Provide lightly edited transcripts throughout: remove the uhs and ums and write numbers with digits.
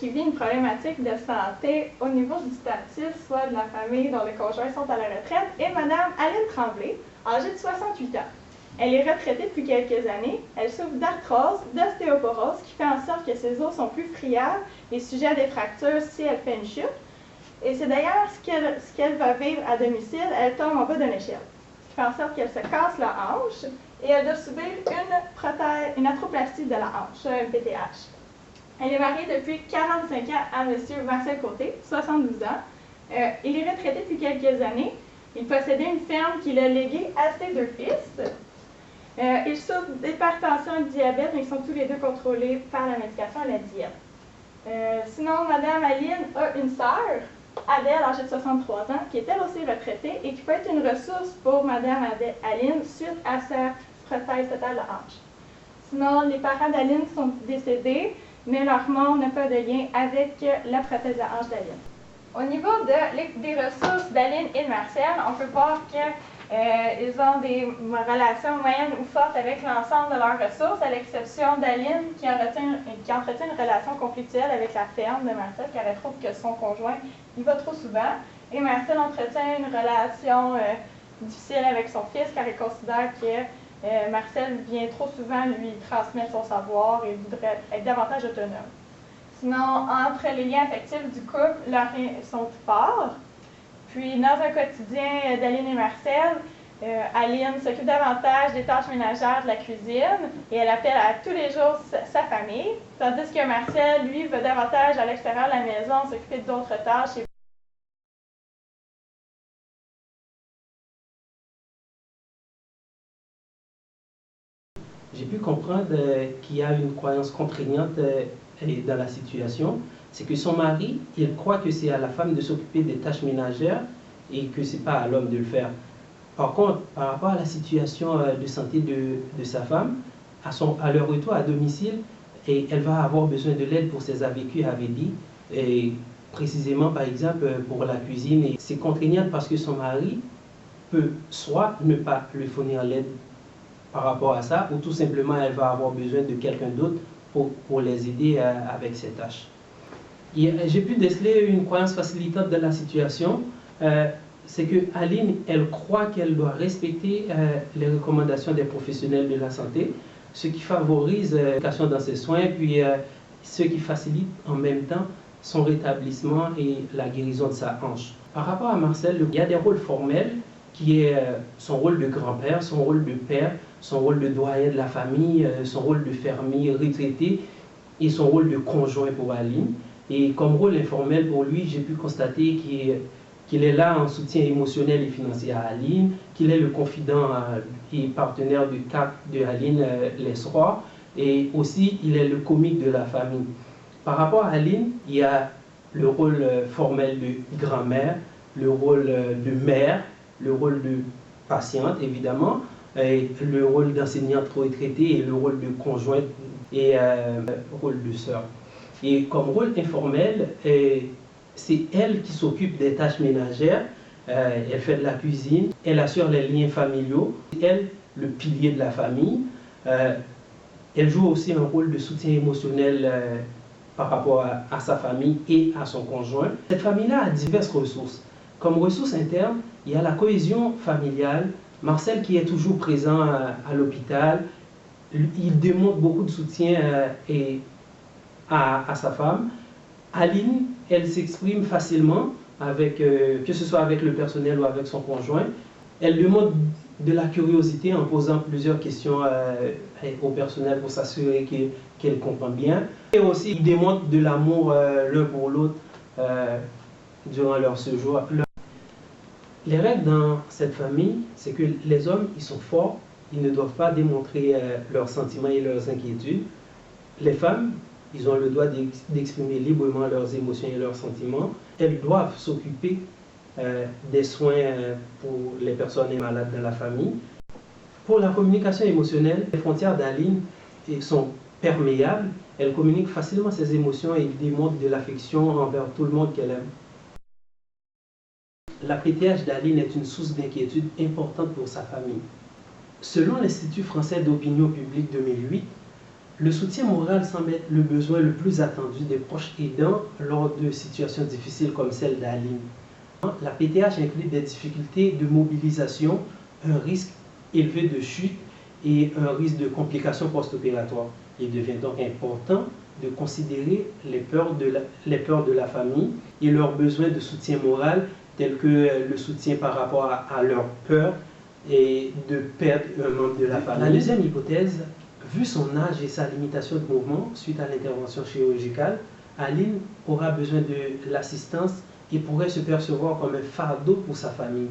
qui vit une problématique de santé au niveau du statut, soit de la famille dont les conjoints sont à la retraite, est Mme Aline Tremblay, âgée de 68 ans. Elle est retraitée depuis quelques années. Elle souffre d'arthrose, d'ostéoporose, qui fait en sorte que ses os sont plus friables et sujets à des fractures si elle fait une chute. Et c'est d'ailleurs ce qu'elle va vivre à domicile. Elle tombe en bas d'une échelle, ce qui fait en sorte qu'elle se casse la hanche et elle doit subir une arthroplastie de la hanche, un PTH. Elle est mariée depuis 45 ans à M. Marcel Côté, 72 ans. Il est retraité depuis quelques années. Il possédait une ferme qu'il a léguée à ses deux fils. Ils souffrent d'hypertension et de diabète, mais ils sont tous les deux contrôlés par la médication et la diète. Sinon, Mme Aline a une sœur, Adèle, âgée de 63 ans, qui est elle aussi retraitée et qui peut être une ressource pour Mme Aline suite à sa prothèse totale de hanche. Sinon, les parents d'Aline sont décédés, mais leur mort n'a pas de lien avec la prothèse de hanche d'Aline. Au niveau des ressources d'Aline et de Marcel, on peut voir qu'ils ont des relations moyennes ou fortes avec l'ensemble de leurs ressources, à l'exception d'Aline qui entretient une relation conflictuelle avec la ferme de Marcel, car elle trouve que son conjoint y va trop souvent. Et Marcel entretient une relation difficile avec son fils, car il considère que Marcel vient trop souvent lui transmettre son savoir et voudrait être davantage autonome. Sinon, entre les liens affectifs du couple, leurs liens sont forts. Puis, dans un quotidien d'Aline et Marcel, Aline s'occupe davantage des tâches ménagères de la cuisine et elle appelle à tous les jours sa famille, tandis que Marcel, lui, va davantage à l'extérieur de la maison s'occuper d'autres tâches. J'ai pu comprendre qu'il y a une croyance contraignante dans la situation. C'est que son mari, il croit que c'est à la femme de s'occuper des tâches ménagères et que ce n'est pas à l'homme de le faire. Par contre, par rapport à la situation de santé de sa femme, à leur retour à domicile, elle va avoir besoin de l'aide pour ses AVQ, avait dit, et précisément par exemple pour la cuisine. Et c'est contraignant parce que son mari peut soit ne pas lui fournir l'aide par rapport à ça, ou tout simplement elle va avoir besoin de quelqu'un d'autre pour les aider avec ces tâches. J'ai pu déceler une croyance facilitante de la situation, c'est que Aline, elle croit qu'elle doit respecter les recommandations des professionnels de la santé, ce qui favorise l'application dans ses soins, puis ce qui facilite en même temps son rétablissement et la guérison de sa hanche. Par rapport à Marcel, il y a des rôles formels qui est son rôle de grand-père, son rôle de père, son rôle de doyen de la famille, son rôle de fermier retraité et son rôle de conjoint pour Aline. Et comme rôle informel pour lui, j'ai pu constater qu'il est là en soutien émotionnel et financier à Aline, qu'il est le confident et partenaire de cap de Aline les soirs, et aussi il est le comique de la famille. Par rapport à Aline, il y a le rôle formel de grand-mère, le rôle de mère, le rôle de patiente évidemment, et le rôle d'enseignante retraitée et le rôle de conjointe et le rôle de sœur. Et comme rôle informel, c'est elle qui s'occupe des tâches ménagères, elle fait de la cuisine, elle assure les liens familiaux, elle, le pilier de la famille. Elle joue aussi un rôle de soutien émotionnel par rapport à sa famille et à son conjoint. Cette famille-là a diverses ressources. Comme ressources internes, il y a la cohésion familiale. Marcel qui est toujours présent à l'hôpital, il démontre beaucoup de soutien à sa femme. Aline, elle s'exprime facilement, que ce soit avec le personnel ou avec son conjoint. Elle demande de la curiosité en posant plusieurs questions au personnel pour s'assurer qu'elle comprend bien. Et aussi, ils démontrent de l'amour l'un pour l'autre durant leur séjour. Les règles dans cette famille, c'est que les hommes, ils sont forts, ils ne doivent pas démontrer leurs sentiments et leurs inquiétudes. Les femmes, ils ont le droit d'exprimer librement leurs émotions et leurs sentiments. Elles doivent s'occuper des soins pour les personnes malades dans la famille. Pour la communication émotionnelle, les frontières d'Aline sont perméables. Elle communique facilement ses émotions et démontre de l'affection envers tout le monde qu'elle aime. La PTH d'Aline est une source d'inquiétude importante pour sa famille. Selon l'Institut français d'opinion publique 2008, Le soutien moral semble être le besoin le plus attendu des proches aidants lors de situations difficiles comme celle d'Aline. La PTH inclut des difficultés de mobilisation, un risque élevé de chute et un risque de complications post-opératoires. Il devient donc important de considérer les peurs de la famille et leurs besoins de soutien moral, tels que le soutien par rapport à leur peur et de perdre un membre de la famille. La deuxième hypothèse, vu son âge et sa limitation de mouvement suite à l'intervention chirurgicale, Aline aura besoin de l'assistance et pourrait se percevoir comme un fardeau pour sa famille.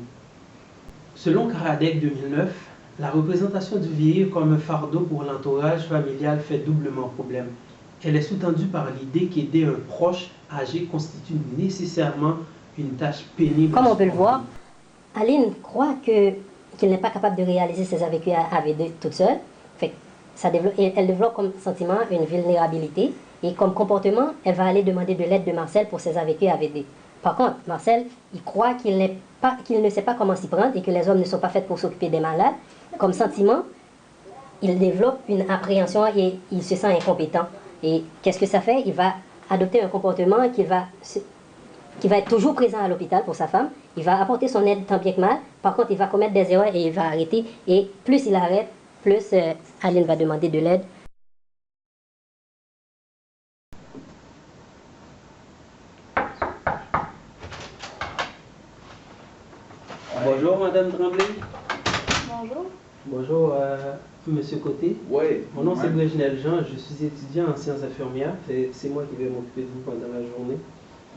Selon Karadec 2009, la représentation du vieillir comme un fardeau pour l'entourage familial fait doublement problème. Elle est sous-tendue par l'idée qu'aider un proche âgé constitue nécessairement une tâche pénible. Comme on peut le voir, Aline croit qu'il n'est pas capable de réaliser ses AVQ AVD toute seule. Fait elle développe comme sentiment une vulnérabilité et comme comportement, elle va aller demander de l'aide de Marcel pour ses AVQ AVD. Par contre, Marcel, il croit qu'il ne sait pas comment s'y prendre et que les hommes ne sont pas faits pour s'occuper des malades. Comme sentiment, il développe une appréhension et il se sent incompétent. Et qu'est-ce que ça fait? Il va adopter un comportement qui va être toujours présent à l'hôpital pour sa femme. Il va apporter son aide tant bien que mal. Par contre, il va commettre des erreurs et il va arrêter. Et plus il arrête, plus Aline va demander de l'aide. Bonjour Madame Tremblay. Bonjour. Bonjour Monsieur Côté. Oui. Mon nom c'est Bréginel Jean, je suis étudiant en sciences infirmières. C'est moi qui vais m'occuper de vous pendant la journée.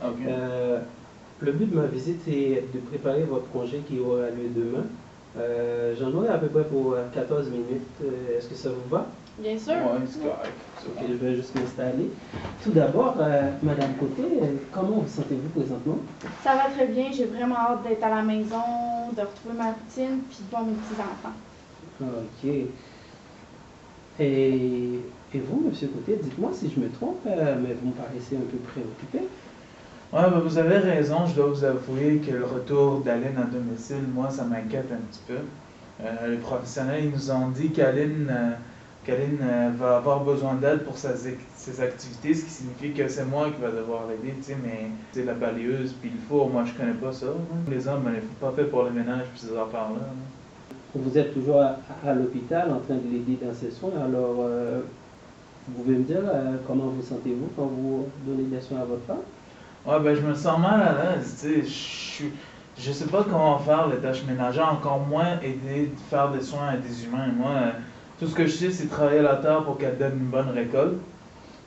Okay. Le but de ma visite est de préparer votre congé qui aura lieu demain. J'en aurai à peu près pour 14 minutes. Est-ce que ça vous va? Bien sûr. Oui, c'est correct. Ok, je vais juste m'installer. Tout d'abord, Madame Côté, comment vous sentez-vous présentement? Ça va très bien. J'ai vraiment hâte d'être à la maison, de retrouver ma routine, puis de voir mes petits-enfants. Ok. Et vous, Monsieur Côté, dites-moi si je me trompe, mais vous me paraissez un peu préoccupé. Oui, ben vous avez raison. Je dois vous avouer que le retour d'Aline à domicile, moi, ça m'inquiète un petit peu. Les professionnels ils nous ont dit qu'Aline va avoir besoin d'aide pour ses activités, ce qui signifie que c'est moi qui va devoir l'aider, tu sais, mais c'est la balayeuse puis le four, moi je connais pas ça. Hein. Les hommes, ils ne sont pas faits pour le ménage puis ces affaires-là. Hein. Vous êtes toujours à l'hôpital en train de l'aider dans ses soins, alors vous pouvez me dire comment vous sentez-vous quand vous donnez des soins à votre femme? Ouais, ben je me sens mal à l'aise, tu sais, je sais pas comment faire les tâches ménagères, encore moins aider, faire des soins à des humains. Moi, tout ce que je sais, c'est travailler à la terre pour qu'elle donne une bonne récolte.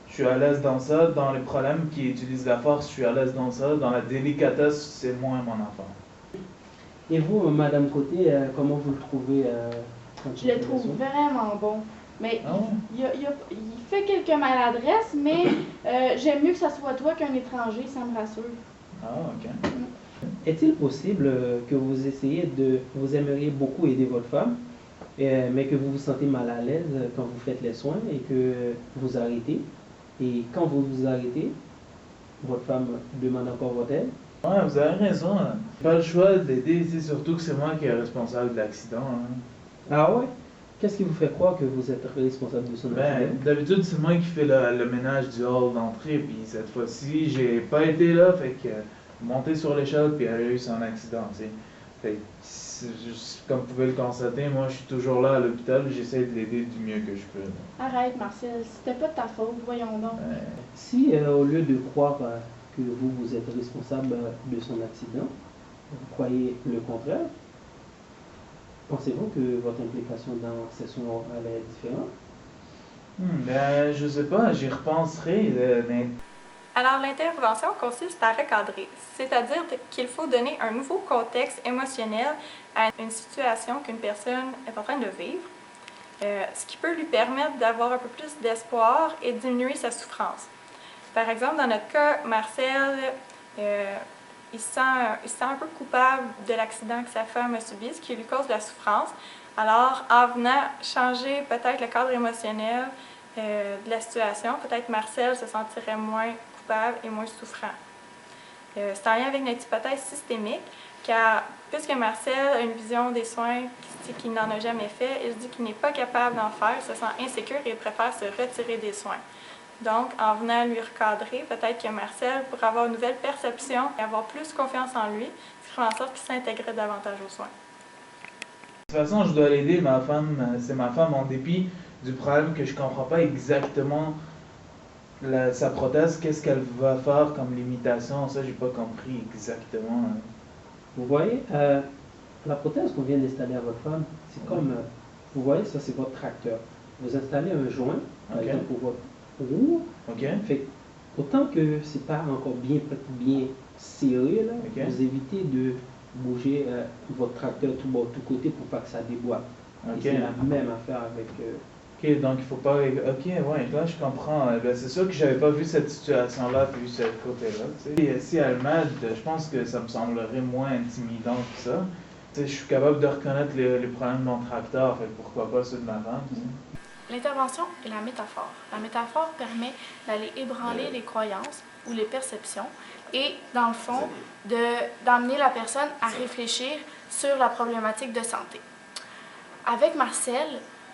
Je suis à l'aise dans ça. Dans les problèmes qui utilisent la force, je suis à l'aise dans ça. Dans la délicatesse, c'est moins mon affaire. Et vous, Madame Côté, comment vous le trouvez quand Je le trouve vraiment bon. Mais il fait quelques maladresses, mais j'aime mieux que ça soit toi qu'un étranger, ça me rassure. Ah, ok. Est-il possible que vous aimeriez beaucoup aider votre femme, mais que vous vous sentez mal à l'aise quand vous faites les soins et que vous arrêtez? Et quand vous vous arrêtez, votre femme demande encore votre aide? Ouais, vous avez raison. Hein. Pas le choix d'aider, c'est surtout que c'est moi qui est responsable de l'accident. Hein. Ah ouais? Qu'est-ce qui vous fait croire que vous êtes responsable de son accident? D'habitude, c'est moi qui fais le ménage du hall d'entrée, puis cette fois-ci, j'ai pas été là, fait que monté sur l'échelle, puis elle a eu son accident, tu sais. Fait que, comme vous pouvez le constater, moi, je suis toujours là à l'hôpital, j'essaie de l'aider du mieux que je peux. Arrête, Marcel, c'était pas de ta faute, voyons donc. Si, au lieu de croire que vous êtes responsable de son accident, vous croyez le contraire, pensez-vous que votre implication dans ces soins allait être différente? Ben, je sais pas, j'y repenserai, mais... Alors, l'intervention consiste à recadrer, c'est-à-dire qu'il faut donner un nouveau contexte émotionnel à une situation qu'une personne est en train de vivre, ce qui peut lui permettre d'avoir un peu plus d'espoir et diminuer sa souffrance. Par exemple, dans notre cas, Marcel, il se sent un peu coupable de l'accident que sa femme a subi, ce qui lui cause de la souffrance. Alors, en venant changer peut-être le cadre émotionnel de la situation, peut-être Marcel se sentirait moins coupable et moins souffrant. C'est en lien avec notre hypothèse systémique. car puisque Marcel a une vision des soins qu'il n'en a jamais fait, il dit qu'il n'est pas capable d'en faire, se sent insécure et préfère se retirer des soins. Donc, en venant lui recadrer, peut-être que Marcel pourrait avoir une nouvelle perception et avoir plus confiance en lui, ce qui ferait en sorte qu'il s'intégrerait davantage aux soins. De toute façon, je dois l'aider, ma femme, c'est ma femme, en dépit du problème que je comprends pas exactement sa prothèse, qu'est-ce qu'elle va faire comme limitation, ça j'ai pas compris exactement. Vous voyez, la prothèse qu'on vient d'installer à votre femme, c'est comme, vous voyez, ça c'est votre tracteur. Vous installez un joint, par exemple, pour votre roue. Fait, autant que c'est pas encore bien serré, là, vous évitez de bouger votre tracteur tout bas, tout côté pour pas que ça déboîte. C'est la même affaire avec... Ok, donc il faut pas... Ok, ouais, là je comprends. Ben, c'est sûr que j'avais pas vu cette situation-là, puis ce côté-là. Et si elle m'aide, je pense que ça me semblerait moins intimidant que ça. Je suis capable de reconnaître les problèmes de mon tracteur, fait pourquoi pas ceux de ma femme. L'intervention est la métaphore. La métaphore permet d'aller ébranler les croyances ou les perceptions et, dans le fond, d'amener la personne à réfléchir sur la problématique de santé. Avec Marcel,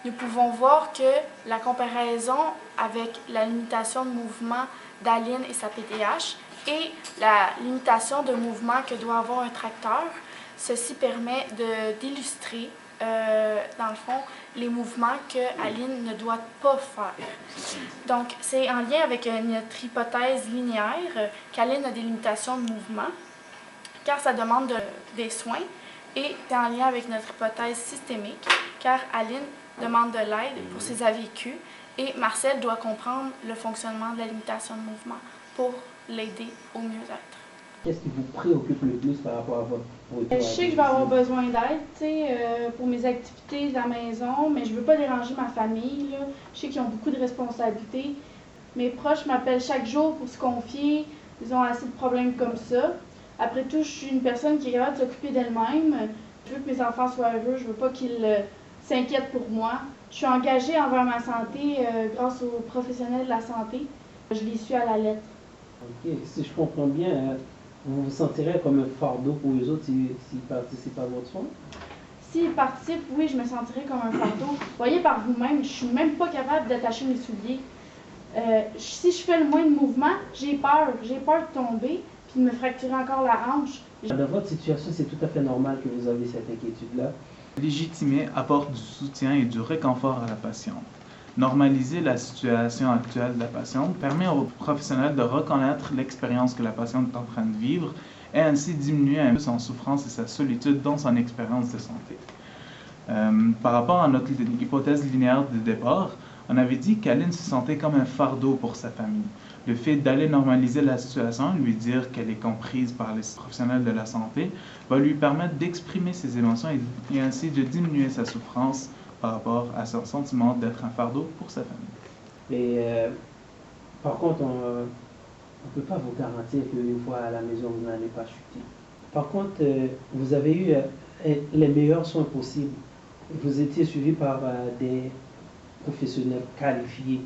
nous pouvons voir que la comparaison avec la limitation de mouvement d'Aline et sa PTH et la limitation de mouvement que doit avoir un tracteur, ceci permet d'illustrer, dans le fond, les mouvements que Aline ne doit pas faire. Donc, c'est en lien avec notre hypothèse linéaire qu'Aline a des limitations de mouvement, car ça demande des soins, et c'est en lien avec notre hypothèse systémique, car Aline demande de l'aide pour ses AVQ, et Marcel doit comprendre le fonctionnement de la limitation de mouvement pour l'aider au mieux-être. Qu'est-ce qui vous préoccupe le plus par rapport à votre Je sais que je vais avoir besoin d'aide pour mes activités de la maison, mais je ne veux pas déranger ma famille. Là. Je sais qu'ils ont beaucoup de responsabilités. Mes proches m'appellent chaque jour pour se confier. Ils ont assez de problèmes comme ça. Après tout, je suis une personne qui est capable de s'occuper d'elle-même. Je veux que mes enfants soient heureux. Je ne veux pas qu'ils s'inquiètent pour moi. Je suis engagée envers ma santé grâce aux professionnels de la santé. Je les suis à la lettre. Ok, si je comprends bien, vous vous sentirez comme un fardeau pour les autres s'ils participent à votre soin? S'ils participent, oui, je me sentirais comme un fardeau. Voyez par vous-même, je suis même pas capable d'attacher mes souliers. Si je fais le moins de mouvement, j'ai peur de tomber puis de me fracturer encore la hanche. Dans votre situation, c'est tout à fait normal que vous ayez cette inquiétude-là. Légitimer apporte du soutien et du réconfort à la patiente. Normaliser la situation actuelle de la patiente permet aux professionnels de reconnaître l'expérience que la patiente est en train de vivre et ainsi diminuer un peu son souffrance et sa solitude dans son expérience de santé. Par rapport à notre hypothèse linéaire de départ, on avait dit qu'Aline se sentait comme un fardeau pour sa famille. Le fait d'aller normaliser la situation, lui dire qu'elle est comprise par les professionnels de la santé, va lui permettre d'exprimer ses émotions et ainsi de diminuer sa souffrance par rapport à son sentiment d'être un fardeau pour sa famille. Et par contre, on ne peut pas vous garantir qu'une fois à la maison, vous n'allez pas chuter. Par contre, vous avez eu les meilleurs soins possibles. Vous étiez suivi par des professionnels qualifiés.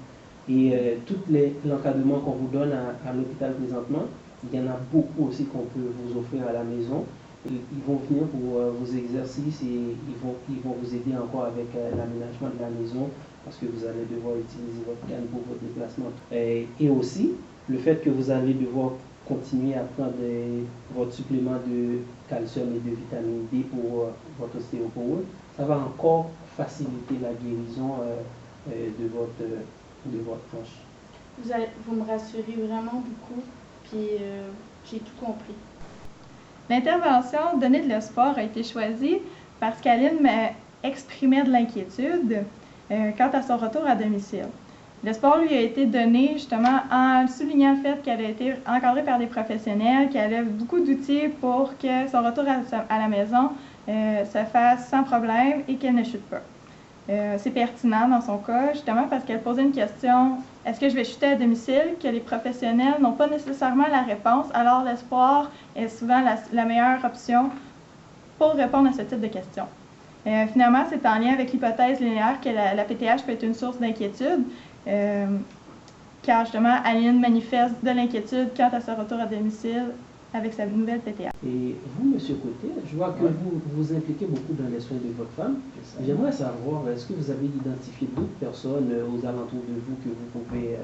Et tout l'encadrement qu'on vous donne à l'hôpital présentement, il y en a beaucoup aussi qu'on peut vous offrir à la maison. Ils vont venir pour vos exercices et ils vont vous aider encore avec l'aménagement de la maison parce que vous allez devoir utiliser votre canne pour vos déplacements. Et aussi, le fait que vous allez devoir continuer à prendre votre supplément de calcium et de vitamine D pour votre ostéoporose, ça va encore faciliter la guérison de votre hanche. Vous me rassurez vraiment beaucoup, puis j'ai tout compris. L'intervention donnée de l'espoir a été choisie parce qu'Aline exprimait de l'inquiétude quant à son retour à domicile. L'espoir lui a été donné justement en soulignant le fait qu'elle a été encadrée par des professionnels, qu'elle a beaucoup d'outils pour que son retour à la maison se fasse sans problème et qu'elle ne chute pas. C'est pertinent dans son cas, justement parce qu'elle posait une question, est-ce que je vais chuter à domicile, que les professionnels n'ont pas nécessairement la réponse, alors l'espoir est souvent la meilleure option pour répondre à ce type de questions. Finalement, c'est en lien avec l'hypothèse linéaire que la PTH peut être une source d'inquiétude, car justement, Aline manifeste de l'inquiétude quant à son retour à domicile avec sa nouvelle PTA. Et vous, Monsieur Côté, je vois que vous vous impliquez beaucoup dans les soins de votre femme. J'aimerais savoir, est-ce que vous avez identifié d'autres personnes aux alentours de vous que vous pouvez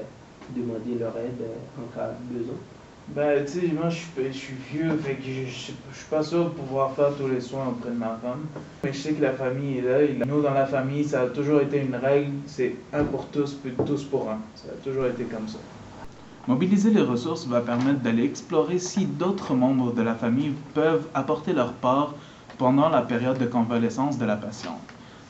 demander leur aide en cas de besoin? Ben, tu sais, moi, je suis vieux, fait que je suis pas sûr de pouvoir faire tous les soins auprès de ma femme. Mais je sais que la famille est là. Nous, dans la famille, ça a toujours été une règle, c'est un pour tous, puis tous pour un. Ça a toujours été comme ça. Mobiliser les ressources va permettre d'aller explorer si d'autres membres de la famille peuvent apporter leur part pendant la période de convalescence de la patiente.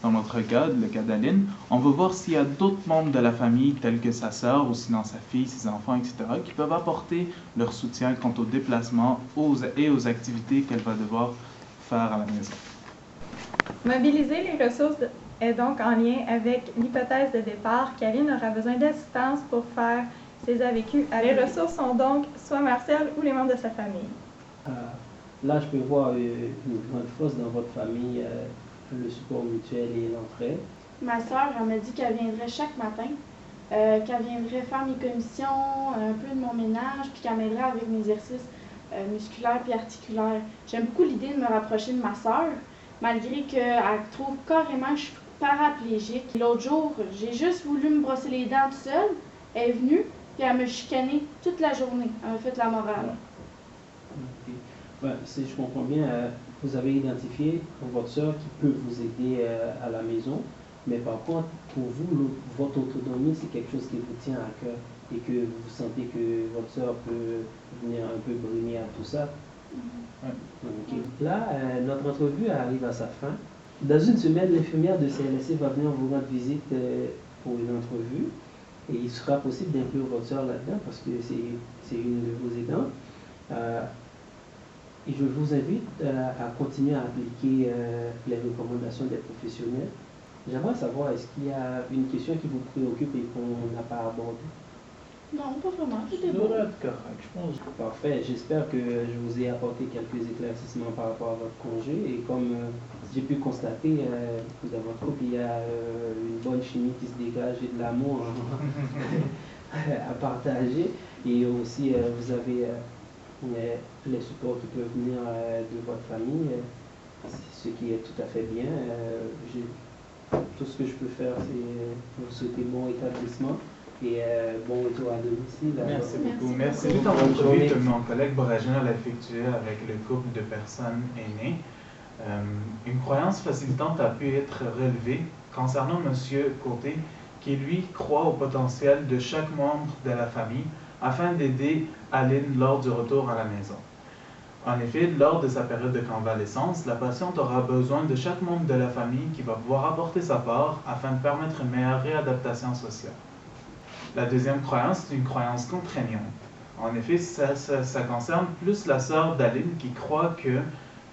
Dans notre cas, le cas d'Aline, on veut voir s'il y a d'autres membres de la famille, tels que sa sœur, ou sinon sa fille, ses enfants, etc., qui peuvent apporter leur soutien quant aux déplacements et aux activités qu'elle va devoir faire à la maison. Mobiliser les ressources est donc en lien avec l'hypothèse de départ qu'Aline aura besoin d'assistance pour faire ses AVQ. Les ressources sont donc soit Marcel ou les membres de sa famille. Là, je peux voir une grande force dans votre famille, le support mutuel et l'entraide. Ma soeur, elle m'a dit qu'elle viendrait chaque matin, qu'elle viendrait faire mes commissions, un peu de mon ménage, puis qu'elle m'aiderait avec mes exercices musculaires puis articulaires. J'aime beaucoup l'idée de me rapprocher de ma soeur, malgré qu'elle trouve carrément que je suis paraplégique. L'autre jour, j'ai juste voulu me brosser les dents toute seule. Elle est venue, puis elle m'a chicané toute la journée. Elle m'a fait la morale. Okay. Ben, si je comprends bien, vous avez identifié votre soeur qui peut vous aider à la maison, mais par contre, pour vous, votre autonomie, c'est quelque chose qui vous tient à cœur et que vous sentez que votre soeur peut venir un peu brimer à tout ça. Okay. Là, notre entrevue arrive à sa fin. Dans une semaine, l'infirmière de CLSC va venir vous rendre visite pour une entrevue. Et il sera possible d'inclure votre soeur là-dedans parce que c'est une de vos aidantes. Et je vous invite à continuer à appliquer les recommandations des professionnels. J'aimerais savoir, est-ce qu'il y a une question qui vous préoccupe et qu'on n'a pas abordée? Non, pas vraiment. Tout est Ça beau. devrait être correct, je pense. Parfait. J'espère que je vous ai apporté quelques éclaircissements par rapport à votre congé. Et comme j'ai pu constater, dans votre couple, il y a une bonne chimie qui se dégage et de l'amour à partager. Et aussi, vous avez les supports qui peuvent venir de votre famille, ce qui est tout à fait bien. Tout ce que je peux faire, c'est vous souhaiter bon établissement. Et bon retour à domicile. Merci beaucoup. Merci Merci beaucoup. pour l'entrevue que mon collègue Boragin a effectuée avec le couple de personnes aînées. Une croyance facilitante a pu être relevée concernant M. Côté, qui lui croit au potentiel de chaque membre de la famille afin d'aider Aline lors du retour à la maison. En effet, lors de sa période de convalescence, la patiente aura besoin de chaque membre de la famille qui va pouvoir apporter sa part afin de permettre une meilleure réadaptation sociale. La deuxième croyance, c'est une croyance contraignante. En effet, ça concerne plus la sœur d'Aline qui croit que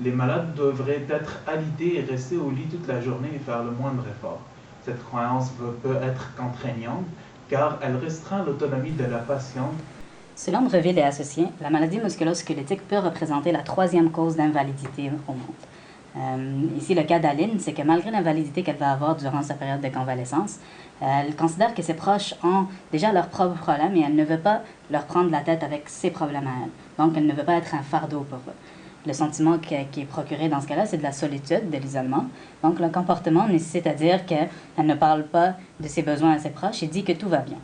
les malades devraient être alités et rester au lit toute la journée et faire le moindre effort. Cette croyance peut être contraignante car elle restreint l'autonomie de la patiente. Selon Breville et associés, la maladie musculo-squelettique peut représenter la troisième cause d'invalidité au monde. Ici, le cas d'Aline, c'est que malgré l'invalidité qu'elle va avoir durant sa période de convalescence, elle considère que ses proches ont déjà leurs propres problèmes et elle ne veut pas leur prendre la tête avec ses problèmes à elle. Donc, elle ne veut pas être un fardeau pour eux. Le sentiment qui est procuré dans ce cas-là, c'est de la solitude, de l'isolement. Donc, le comportement nécessite à dire qu'elle ne parle pas de ses besoins à ses proches et dit que tout va bien.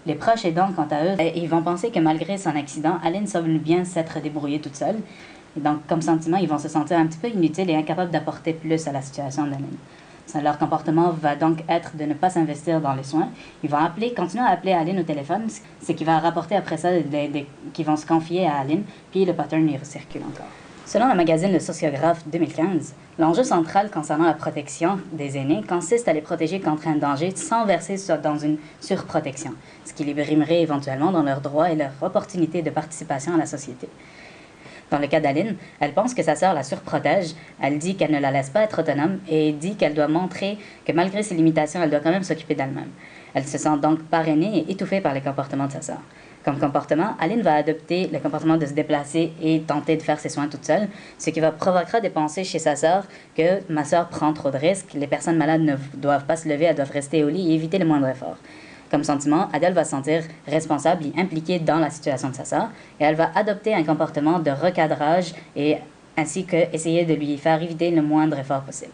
Les proches aidants, quant à eux, ils vont penser que malgré son accident, Aline semble bien s'être débrouillée toute seule. Et donc, comme sentiment, ils vont se sentir un petit peu inutiles et incapables d'apporter plus à la situation d'Aline. Leur comportement va donc être de ne pas s'investir dans les soins. Ils vont continuer à appeler Aline au téléphone, ce qui va rapporter après ça qu'ils vont se confier à Aline, puis le pattern y recircule encore. Selon le magazine Le Sociographe 2015, l'enjeu central concernant la protection des aînés consiste à les protéger contre un danger sans verser dans une surprotection, ce qui les brimerait éventuellement dans leurs droits et leur opportunité de participation à la société. Dans le cas d'Aline, elle pense que sa sœur la surprotège, elle dit qu'elle ne la laisse pas être autonome et dit qu'elle doit montrer que malgré ses limitations, elle doit quand même s'occuper d'elle-même. Elle se sent donc parrainée et étouffée par les comportements de sa sœur. Comme comportement, Aline va adopter le comportement de se déplacer et tenter de faire ses soins toute seule, ce qui va provoquera des pensées chez sa sœur que ma sœur prend trop de risques, les personnes malades ne doivent pas se lever, elles doivent rester au lit et éviter le moindre effort. comme sentiment, Adèle va se sentir responsable et impliquée dans la situation de sa sœur et elle va adopter un comportement de recadrage et ainsi que essayer de lui faire éviter le moindre effort possible.